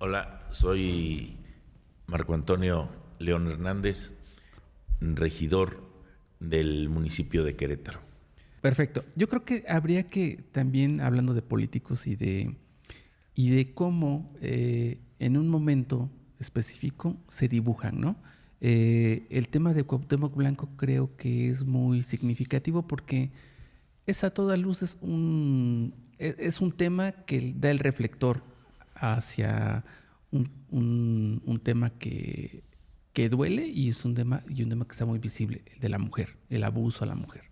Hola, soy Marco Antonio León Hernández, regidor del municipio de Querétaro. Perfecto. Yo creo que habría que también, hablando de políticos y de cómo en un momento específico se dibujan, ¿no? El tema de Cuauhtémoc Blanco creo que es muy significativo porque es a toda luz, es un tema que da el reflector hacia un tema que duele y es un tema que está muy visible, el de la mujer, el abuso a la mujer.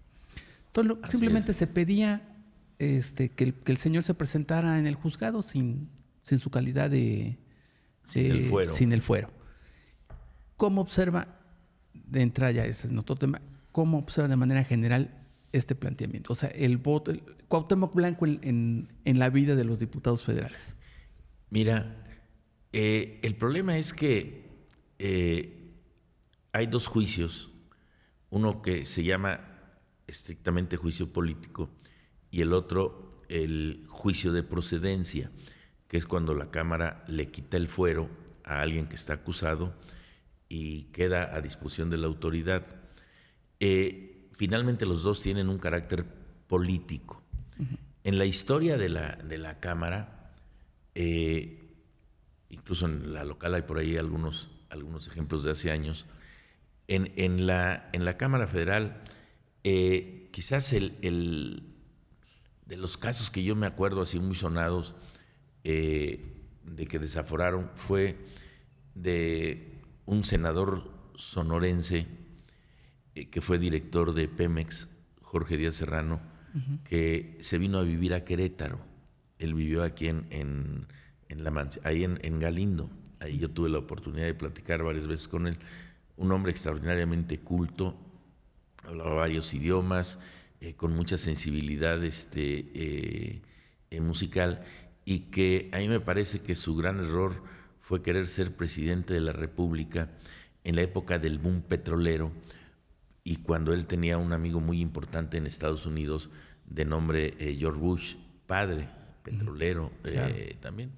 Entonces, simplemente se pedía que el señor se presentara en el juzgado sin su calidad Sin el fuero. sin el fuero. ¿Cómo observa, de entrada ya ese es otro tema, cómo observa de manera general este planteamiento? O sea, el voto, Cuauhtémoc Blanco en la vida de los diputados federales. Mira, el problema es que hay dos juicios, uno que se llama estrictamente juicio político y el otro el juicio de procedencia, que es cuando la Cámara le quita el fuero a alguien que está acusado y queda a disposición de la autoridad. Finalmente los dos tienen un carácter político. Uh-huh. En la historia de la Cámara, incluso en la local hay por ahí algunos ejemplos de hace años, en la Cámara Federal, quizás de los casos que yo me acuerdo así muy sonados de que desaforaron fue de un senador sonorense que fue director de Pemex, Jorge Díaz Serrano, uh-huh, que se vino a vivir a Querétaro. Él vivió aquí ahí en Galindo. Ahí yo tuve la oportunidad de platicar varias veces con él. Un hombre extraordinariamente culto, hablaba varios idiomas, con mucha sensibilidad musical, y que a mí me parece que su gran error fue querer ser presidente de la República en la época del boom petrolero y cuando él tenía un amigo muy importante en Estados Unidos de nombre George Bush, padre, petrolero, claro, también.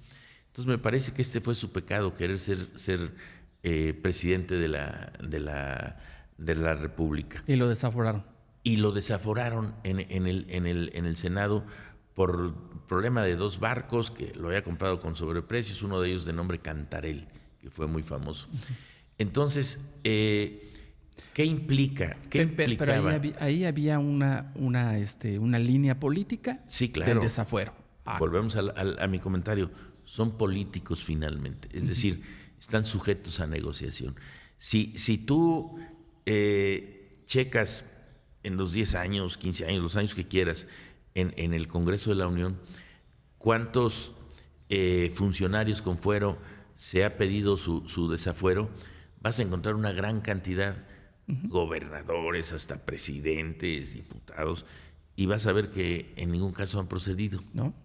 Entonces me parece que este fue su pecado, querer ser presidente de la República. Y lo desaforaron. Y lo desaforaron en el Senado por problema de dos barcos que lo había comprado con sobreprecios, uno de ellos de nombre Cantarell, que fue muy famoso. Uh-huh. Entonces, ¿qué implica? ¿Qué implicaba? Pero ahí había una línea política, sí, claro, del desafuero. Volvemos a mi comentario. Son políticos finalmente, es decir, están sujetos a negociación. Si tú checas en los 10 años, 15 años, los años que quieras, en el Congreso de la Unión, cuántos funcionarios con fuero se ha pedido su desafuero, vas a encontrar una gran cantidad, uh-huh, gobernadores, hasta presidentes, diputados, y vas a ver que en ningún caso han procedido. ¿No?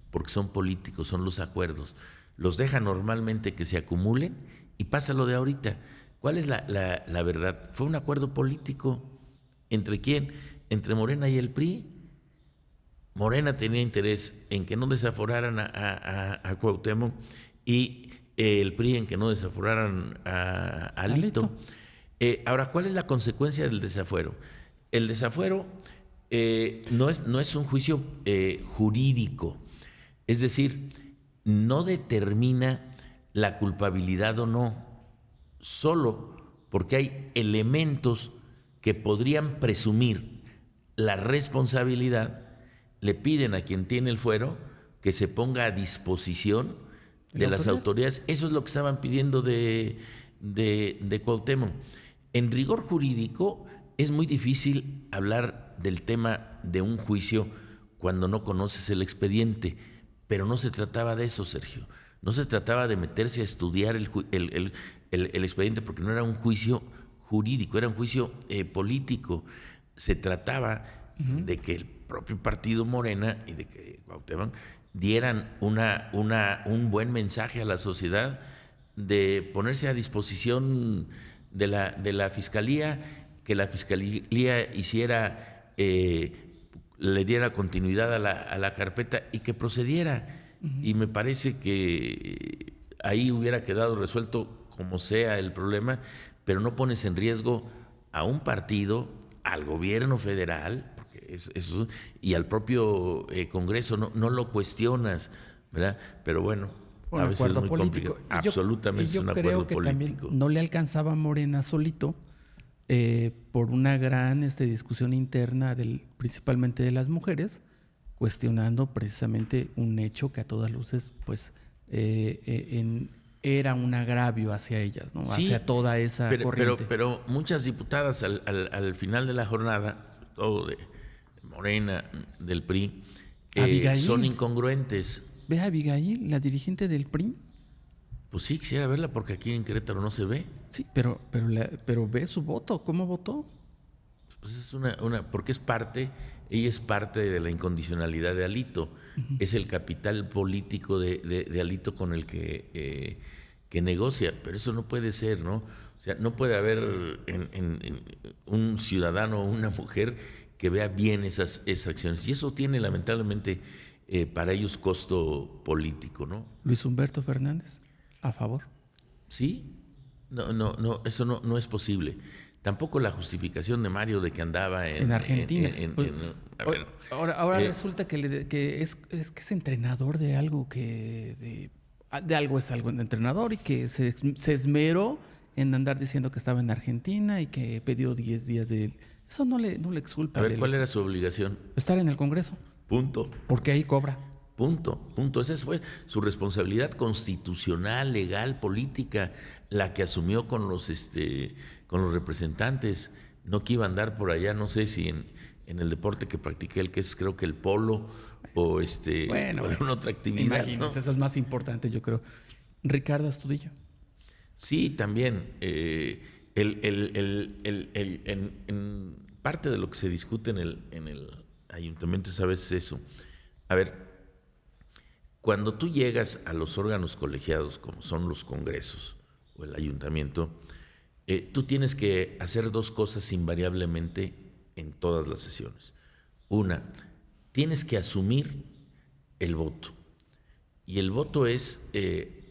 Porque son políticos, son los acuerdos. Los deja normalmente que se acumulen y pasa lo de ahorita. ¿Cuál es la verdad? Fue un acuerdo político. ¿Entre quién? Entre Morena y el PRI. Morena tenía interés en que no desaforaran a Cuauhtémoc y el PRI en que no desaforaran a Alito. Ahora, ¿cuál es la consecuencia del desafuero? El desafuero no es un juicio jurídico. Es decir, no determina la culpabilidad o no, solo porque hay elementos que podrían presumir la responsabilidad, le piden a quien tiene el fuero que se ponga a disposición de las autoridades. Eso es lo que estaban pidiendo de Cuauhtémoc. En rigor jurídico es muy difícil hablar del tema de un juicio cuando no conoces el expediente. Pero no se trataba de eso, Sergio. No se trataba de meterse a estudiar el expediente, porque no era un juicio jurídico, era un juicio político. Se trataba, uh-huh, de que el propio partido Morena y de que Cuauhtémoc dieran un buen mensaje a la sociedad, de ponerse a disposición de la Fiscalía, que la Fiscalía hiciera... le diera continuidad a la carpeta y que procediera. Uh-huh. Y me parece que ahí hubiera quedado resuelto como sea el problema, pero no pones en riesgo a un partido, al gobierno federal, porque eso, y al propio Congreso, no lo cuestionas, ¿verdad? Pero bueno, Un a veces acuerdo es muy político. complicado. Absolutamente es un acuerdo Yo creo que político. también no le alcanzaba a Morena solito por una gran discusión interna principalmente de las mujeres, cuestionando precisamente un hecho que a todas luces pues era un agravio hacia ellas, ¿no? Sí, hacia toda esa corriente. pero muchas diputadas al final de la jornada, todo de Morena, del PRI, Abigail. son incongruentes. ¿Ve a Abigail, la dirigente del PRI? Pues sí, quisiera verla porque aquí en Querétaro no se ve. Sí, pero ve su voto, ¿cómo votó? Pues es porque ella es parte de la incondicionalidad de Alito. Uh-huh. Es el capital político de Alito con el que negocia, pero eso no puede ser, ¿no? O sea, no puede haber en un ciudadano o una mujer que vea bien esas acciones. Y eso tiene lamentablemente para ellos costo político, ¿no? Luis Humberto Fernández, a favor. Sí, no, eso no es posible. Tampoco la justificación de Mario de que andaba en Argentina. Ahora resulta que es entrenador de algo de algo es algo entrenador y que se esmeró en andar diciendo que estaba en Argentina y que pidió 10 días de él. Eso no le exculpa. A ver, ¿cuál era su obligación? Estar en el Congreso. Punto. Porque ahí cobra. Punto. Esa fue su responsabilidad constitucional, legal, política, la que asumió con los representantes. No que iba a andar por allá, no sé si en el deporte que practiqué, el que es creo que el polo o alguna otra actividad. Imagínese, ¿no? Eso es más importante, yo creo. Ricardo Astudillo. Sí, también. En parte de lo que se discute en el ayuntamiento es a veces eso. A ver, cuando tú llegas a los órganos colegiados, como son los congresos o el ayuntamiento, tú tienes que hacer dos cosas invariablemente en todas las sesiones. Una, tienes que asumir el voto. Y el voto es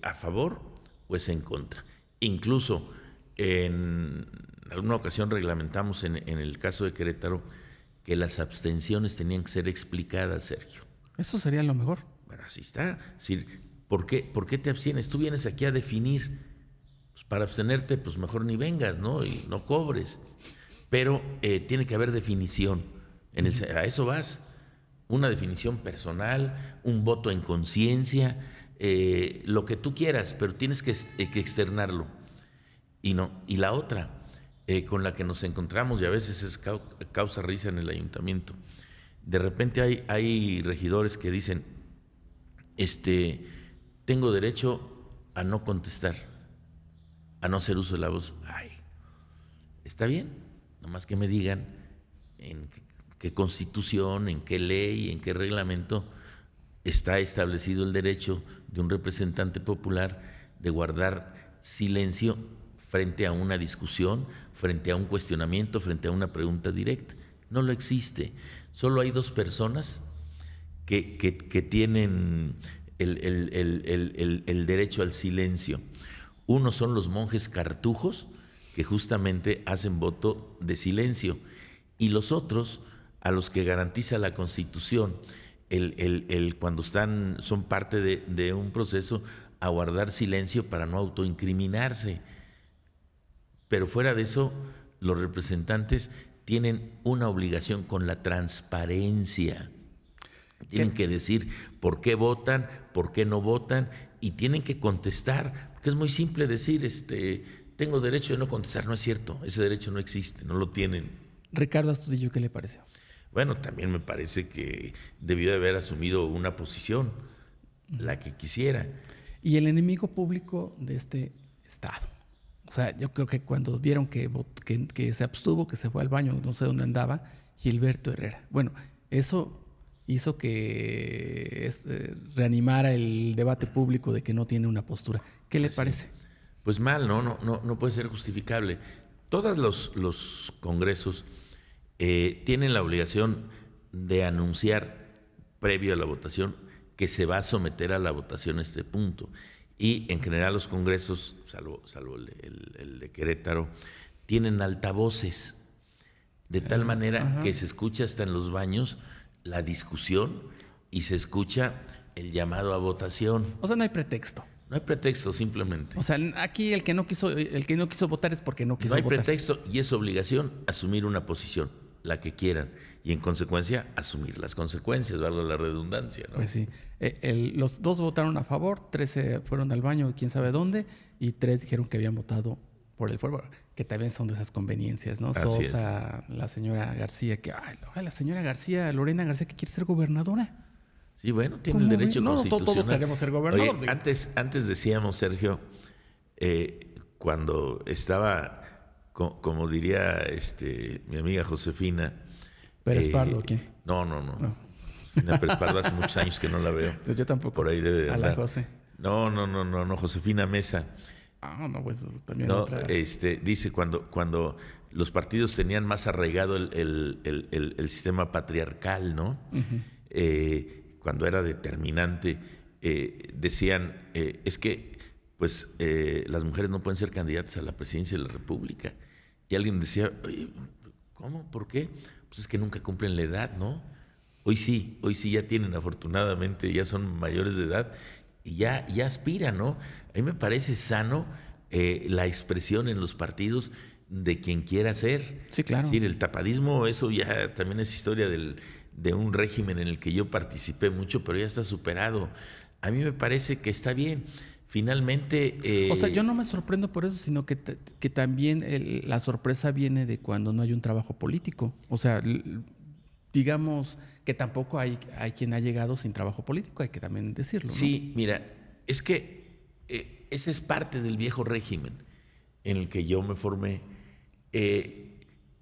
a favor o es en contra. Incluso en alguna ocasión reglamentamos en el caso de Querétaro que las abstenciones tenían que ser explicadas, Sergio. Eso sería lo mejor. Bueno, así está. Es decir, ¿por qué te abstienes? Tú vienes aquí a definir. Pues para abstenerte, pues mejor ni vengas, ¿no? Y no cobres. Pero tiene que haber definición. A eso vas. Una definición personal, un voto en conciencia, lo que tú quieras, pero tienes que externarlo. Y la otra, con la que nos encontramos, y a veces es causa risa en el ayuntamiento. De repente hay regidores que dicen, tengo derecho a no contestar, a no hacer uso de la voz. Ay, está bien, nomás que me digan en qué constitución, en qué ley, en qué reglamento está establecido el derecho de un representante popular de guardar silencio frente a una discusión, frente a un cuestionamiento, frente a una pregunta directa. No lo existe. Solo hay dos personas que tienen el derecho al silencio. Uno son los monjes cartujos, que justamente hacen voto de silencio, y los otros, a los que garantiza la Constitución, cuando son parte de un proceso, a guardar silencio para no autoincriminarse. Pero fuera de eso, los representantes tienen una obligación con la transparencia. Tienen que decir por qué votan, por qué no votan, y tienen que contestar, porque es muy simple decir, tengo derecho de no contestar. No es cierto, ese derecho no existe, no lo tienen. Ricardo Astudillo, ¿qué le pareció? Bueno, también me parece que debió de haber asumido una posición, la que quisiera. Y el enemigo público de este estado. O sea, yo creo que cuando vieron que se abstuvo, que se fue al baño, no sé dónde andaba, Gilberto Herrera. Bueno, eso hizo que reanimara el debate público de que no tiene una postura. ¿Qué le parece? Pues mal, no puede ser justificable. Todos los congresos tienen la obligación de anunciar previo a la votación que se va a someter a la votación este punto. Y en general los congresos, salvo el de Querétaro, tienen altavoces, de tal manera que se escucha hasta en los baños la discusión y se escucha el llamado a votación. O sea, no hay pretexto. No hay pretexto, simplemente. O sea, aquí el que no quiso votar es porque no quiso No hay votar. pretexto y es obligación asumir una posición, la que quieran, y en consecuencia asumir las consecuencias, valga la redundancia, ¿no? Pues sí. Los 2 votaron a favor, 3 se fueron al baño, quién sabe dónde, y 3 dijeron que habían votado por el favor, que también son de esas conveniencias, ¿no? Así Sosa, la señora García, la señora García, Lorena García, que quiere ser gobernadora. Sí, bueno, tiene el derecho constitucional. Todos queremos ser gobernador. Oye, antes decíamos, Sergio, cuando estaba, como diría mi amiga Josefina. ¿Pérez Pardo o quién? No. Josefina Pérez Pardo hace muchos años que no la veo. Pues yo tampoco. Por ahí debe de andar. A la José. No, Josefina Mesa. No, pues también No, otra. dice cuando los partidos tenían más arraigado el sistema patriarcal, ¿no? Uh-huh. Cuando era determinante, decían, es que pues las mujeres no pueden ser candidatas a la presidencia de la República. Y alguien decía, oye, ¿cómo? ¿Por qué? Pues es que nunca cumplen la edad, ¿no? Hoy sí ya tienen, afortunadamente, ya son mayores de edad y ya aspiran, ¿no? A mí me parece sano la expresión en los partidos de quien quiera ser. Sí, claro. Es decir, el tapadismo, eso ya también es historia de un régimen en el que yo participé mucho, pero ya está superado. A mí me parece que está bien. Finalmente... O sea, yo no me sorprendo por eso, sino que también la sorpresa viene de cuando no hay un trabajo político. O sea, digamos que tampoco hay quien ha llegado sin trabajo político, hay que también decirlo, ¿no? Sí, mira, es que esa es parte del viejo régimen en el que yo me formé.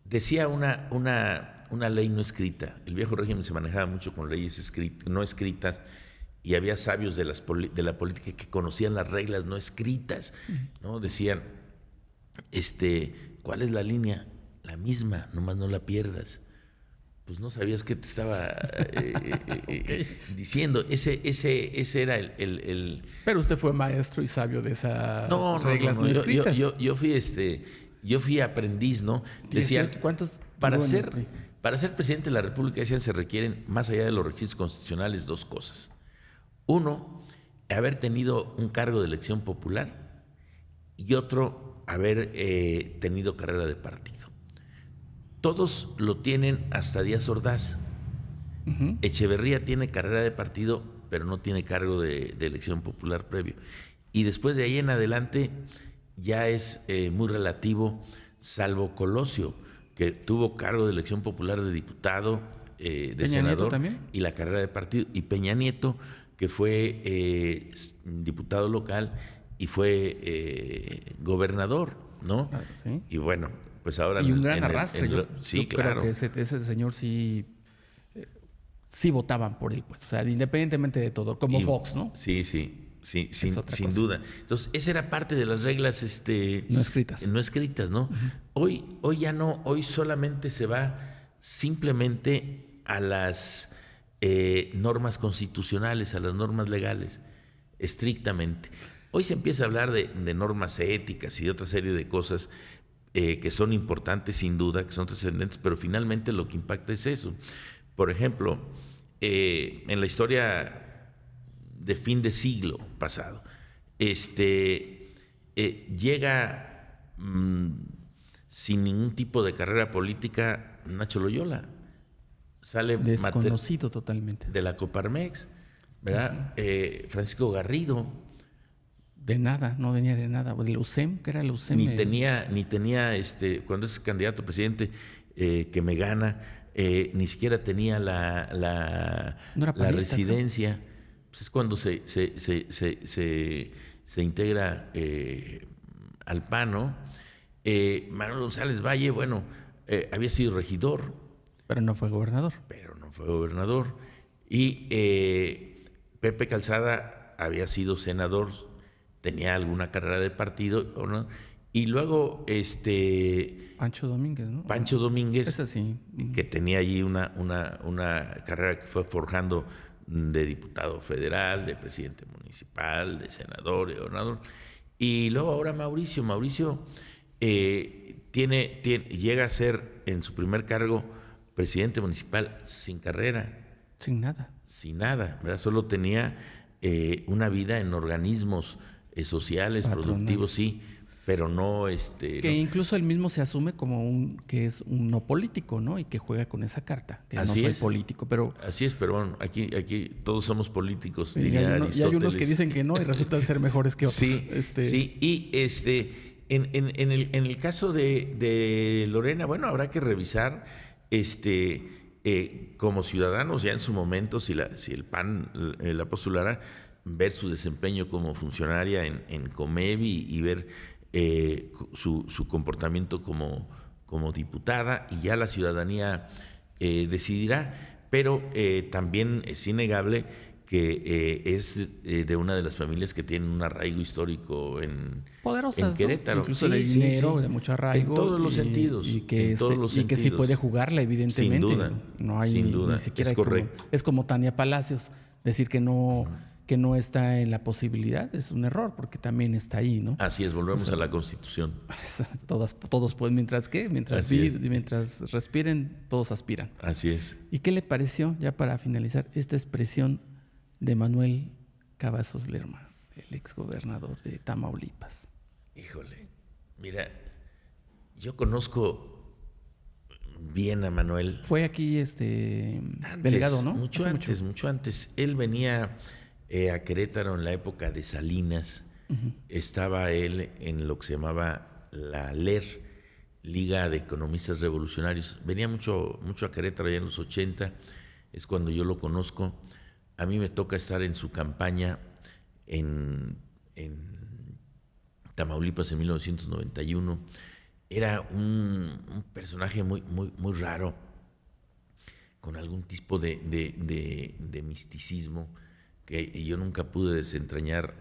Decía una ley no escrita. El viejo régimen se manejaba mucho con leyes no escritas, y había sabios de la política que conocían las reglas no escritas, ¿no? Decían, ¿cuál es la línea? La misma, nomás no la pierdas. Pues no sabías qué te estaba diciendo. Ese era el... Pero usted fue maestro y sabio de esas reglas no escritas. Yo fui aprendiz, ¿no? Decían, ¿cuántos? Para ser presidente de la República, decían, se requieren, más allá de los requisitos constitucionales, 2 cosas. 1, haber tenido un cargo de elección popular, y otro, haber tenido carrera de partido. Todos lo tienen hasta Díaz Ordaz. Uh-huh. Echeverría tiene carrera de partido, pero no tiene cargo de elección popular previo. Y después de ahí en adelante ya es muy relativo, salvo Colosio, que tuvo cargo de elección popular de diputado, de Peña senador, Nieto también, y la carrera de partido. Y Peña Nieto, que fue diputado local y fue gobernador, ¿no? Claro, sí. Y bueno, pues ahora... Y un gran arrastre. Sí, yo claro. Creo que ese señor sí votaban por él, pues. O sea, independientemente de todo, como Fox, ¿no? Sí, sin duda. Entonces, esa era parte de las reglas no escritas. No escritas, ¿no? Uh-huh. Hoy ya no, hoy solamente se va simplemente a las normas constitucionales, a las normas legales, estrictamente. Hoy se empieza a hablar de normas éticas y de otra serie de cosas que son importantes sin duda, que son trascendentes, pero finalmente lo que impacta es eso. Por ejemplo, en la historia de fin de siglo pasado, llega sin ningún tipo de carrera política Nacho Loyola. Sale desconocido totalmente. De la Coparmex, ¿verdad? Uh-huh. Francisco Garrido. De nada, no venía de nada. El UCEM, que era el UCEM. Ni tenía, cuando es candidato a presidente que me gana, ni siquiera tenía la residencia. ¿No? Pues es cuando se integra al PAN, ¿no? Manuel González Valle, bueno, había sido regidor. Pero no fue gobernador. Y Pepe Calzada había sido senador, tenía alguna carrera de partido, ¿no? Y luego Pancho Domínguez, ¿no? Pancho Domínguez, es así. Que tenía allí una carrera que fue forjando de diputado federal, de presidente municipal, de senador, de gobernador. Y luego ahora Mauricio. Mauricio llega a ser en su primer cargo presidente municipal sin carrera. Sin nada. Sin nada, ¿verdad? Solo tenía una vida en organismos sociales, productivos, sí, pero no que no. incluso él mismo se asume como que es un no político, ¿no? Y que juega con esa carta, que Así no soy es. político, pero... Así es, pero bueno, aquí todos somos políticos, Y diría hay unos que Aristóteles. dicen que no y resultan ser mejores que otros. Sí, sí, y en el caso de Lorena, bueno, habrá que revisar como ciudadanos ya en su momento, si el PAN la postulara, ver su desempeño como funcionaria en Comevi y ver su comportamiento como diputada, y ya la ciudadanía decidirá, pero también es innegable que es de una de las familias que tienen un arraigo histórico en Querétaro. ¿No? Incluso de dinero, sí. de mucho arraigo. En todos los sentidos. Y que sí puede jugarla, evidentemente. Sin duda. No hay sin duda. Ni siquiera es correcto. Es como Tania Palacios, decir que no está en la posibilidad es un error, porque también está ahí, ¿no? Así es, volvemos a la Constitución. Todos pueden, mientras respiren, todos aspiran. Así es. ¿Y qué le pareció, ya para finalizar, esta expresión de Manuel Cavazos Lerma, el exgobernador de Tamaulipas? Híjole, mira, yo conozco bien a Manuel. Fue aquí delegado, ¿no? Mucho antes. Él venía a Querétaro en la época de Salinas. Uh-huh. Estaba él en lo que se llamaba la LER, Liga de Economistas Revolucionarios. Venía mucho a Querétaro ya en los 80, es cuando yo lo conozco. A mí me toca estar en su campaña en Tamaulipas en 1991. Era un personaje muy raro, con algún tipo de misticismo que yo nunca pude desentrañar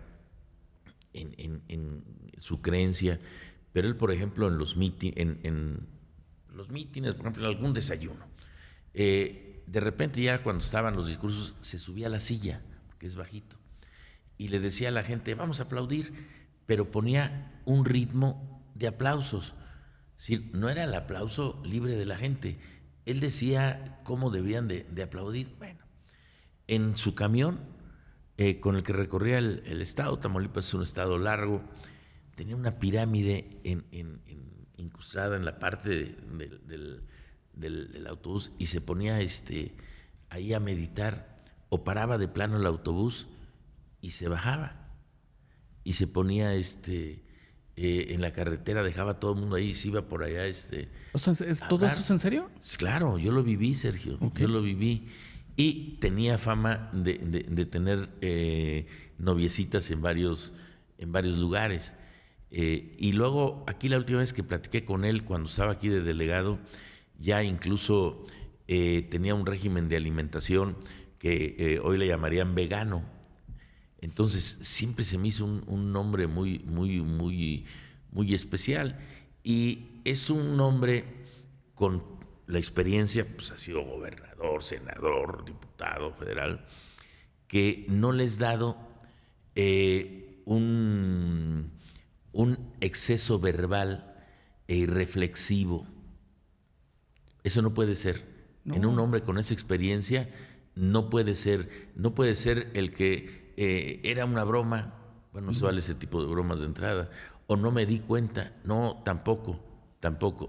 en su creencia. Pero él, por ejemplo, en los mítines, por ejemplo, en algún desayuno, de repente ya cuando estaban los discursos se subía a la silla, porque es bajito, y le decía a la gente, vamos a aplaudir, pero ponía un ritmo de aplausos. Sí, no era el aplauso libre de la gente. Él decía cómo debían de aplaudir. Bueno, en su camión con el que recorría el estado, Tamaulipas es un estado largo, tenía una pirámide incrustada en la parte del autobús, y se ponía ahí a meditar, o paraba de plano el autobús y se bajaba y se ponía en la carretera, dejaba a todo el mundo ahí y se iba por allá. O sea, ¿todo esto es en serio? Claro, yo lo viví, Sergio. Okay. Yo lo viví. Y tenía fama de tener noviecitas en varios lugares. Y luego, aquí la última vez que platiqué con él, cuando estaba aquí de delegado, ya incluso tenía un régimen de alimentación que hoy le llamarían vegano. Entonces siempre se me hizo un nombre muy especial, y es un hombre con la experiencia, pues ha sido gobernador, senador, diputado federal, que no les ha dado un exceso verbal e irreflexivo. Eso no puede ser. No. En un hombre con esa experiencia no puede ser el que era una broma. Bueno, no se vale ese tipo de bromas de entrada. O no me di cuenta. No, tampoco.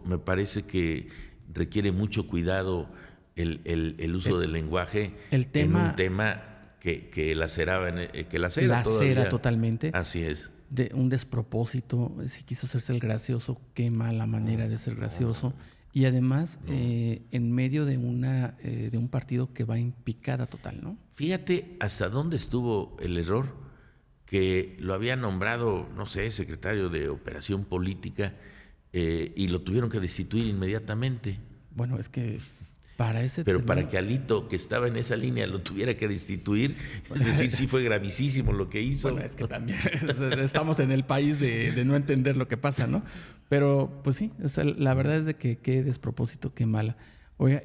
Me parece que requiere mucho cuidado el uso del lenguaje en un tema que lacera totalmente. Así es. De un despropósito, si quiso hacerse el gracioso, qué mala manera de ser gracioso. Y además, en medio de un partido que va en picada total, ¿no? Fíjate hasta dónde estuvo el error, que lo había nombrado, no sé, secretario de Operación Política, y lo tuvieron que destituir inmediatamente. Bueno, es que para ese Pero para que Alito, que estaba en esa línea, lo tuviera que destituir, es decir, sí fue gravísimo lo que hizo. Bueno, es que también estamos en el país de no entender lo que pasa, ¿no? Pero, pues sí, la verdad es de que qué despropósito, qué mala. Oiga,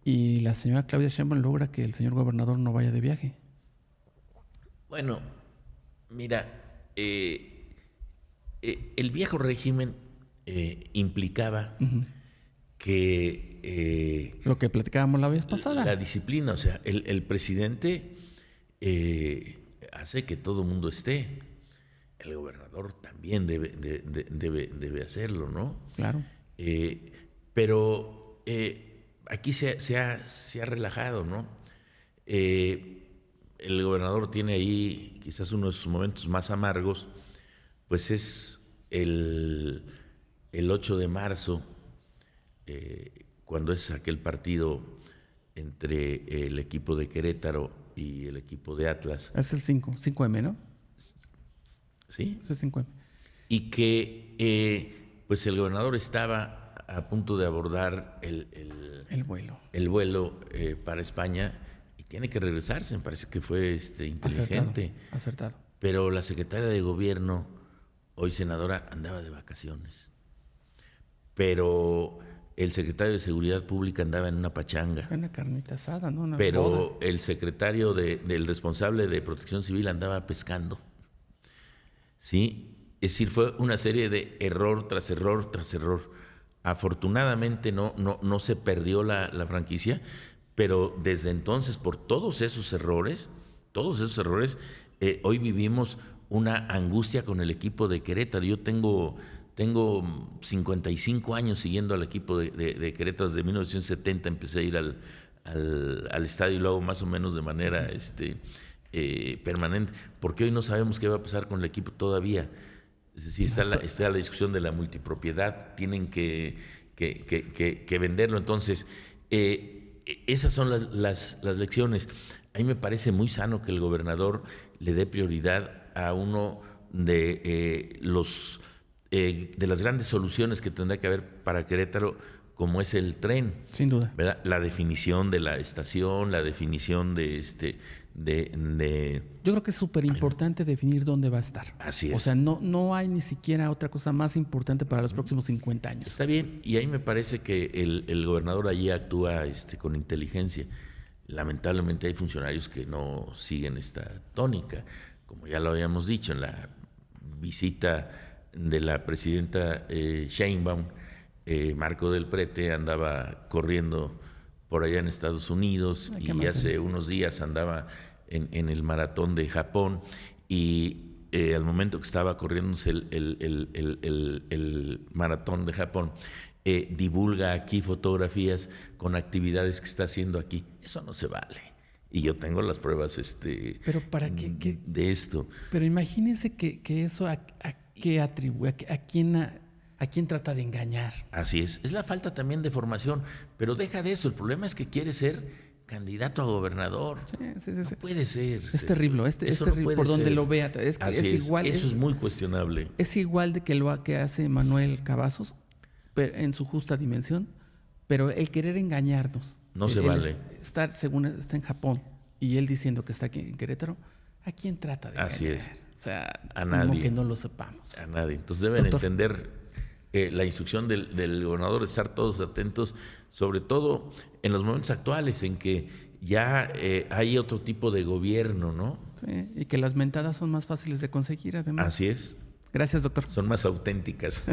y la señora Claudia Sheinbaum logra que el señor gobernador no vaya de viaje. Bueno, mira, el viejo régimen implicaba que Lo que platicábamos la vez pasada. la disciplina, o sea, el presidente hace que todo el mundo esté. El gobernador también debe hacerlo, ¿no? Claro. Pero aquí se ha relajado, ¿no? El gobernador tiene ahí quizás uno de sus momentos más amargos, pues es el 8 de marzo, cuando es aquel partido entre el equipo de Querétaro y el equipo de Atlas. Es el 5M, ¿no? ¿Sí? Es el 5M. Y que pues el gobernador estaba a punto de abordar el vuelo para España y tiene que regresarse. Me parece que fue inteligente. Acertado. Pero la secretaria de gobierno, hoy senadora, andaba de vacaciones. Pero el secretario de Seguridad Pública andaba en una pachanga. Una carnita asada, ¿no? Una pero boda. El secretario del responsable de Protección Civil andaba pescando. ¿Sí? Es decir, fue una serie de error tras error tras error. Afortunadamente no se perdió la franquicia, pero desde entonces, por todos esos errores, hoy vivimos una angustia con el equipo de Querétaro. Yo tengo 55 años siguiendo al equipo de Querétaro. Desde 1970 empecé a ir al estadio y lo hago más o menos de manera permanente, porque hoy no sabemos qué va a pasar con el equipo todavía. Es decir, está la discusión de la multipropiedad, tienen que venderlo. Entonces, esas son las lecciones. A mí me parece muy sano que el gobernador le dé prioridad a uno de las grandes soluciones que tendrá que haber para Querétaro, como es el tren. Sin duda. ¿Verdad? La definición de la estación, la definición Yo creo que es súper importante definir dónde va a estar. Así es. O sea, no hay ni siquiera otra cosa más importante para los próximos 50 años. Está bien, y ahí me parece que el gobernador allí actúa con inteligencia. Lamentablemente hay funcionarios que no siguen esta tónica. Como ya lo habíamos dicho en la visita de la presidenta Sheinbaum, Marco del Prete andaba corriendo por allá en Estados Unidos y hace unos días andaba en el maratón de Japón y al momento que estaba corriéndose el maratón de Japón, divulga aquí fotografías con actividades que está haciendo aquí. Eso no se vale. Y yo tengo las pruebas ¿Pero para qué? De esto. Pero imagínense que eso a qué atribuye, a quién trata de engañar. Así es. Es la falta también de formación. Pero deja de eso. El problema es que quiere ser candidato a gobernador. Sí. No puede ser. Es terrible. Es terrible por donde lo vea. Es igual. Eso es muy cuestionable. Es igual de que lo que hace Manuel Cavazos, pero en su justa dimensión, pero el querer engañarnos. No se vale. Según está en Japón y él diciendo que está aquí en Querétaro, ¿a quién trata de engañar? Así es. O sea, a nadie. Como que no lo sepamos. A nadie. Entonces deben entender la instrucción del gobernador, estar todos atentos, sobre todo en los momentos actuales en que ya hay otro tipo de gobierno, ¿no? Sí, y que las mentadas son más fáciles de conseguir, además. Así es. Gracias, doctor. Son más auténticas.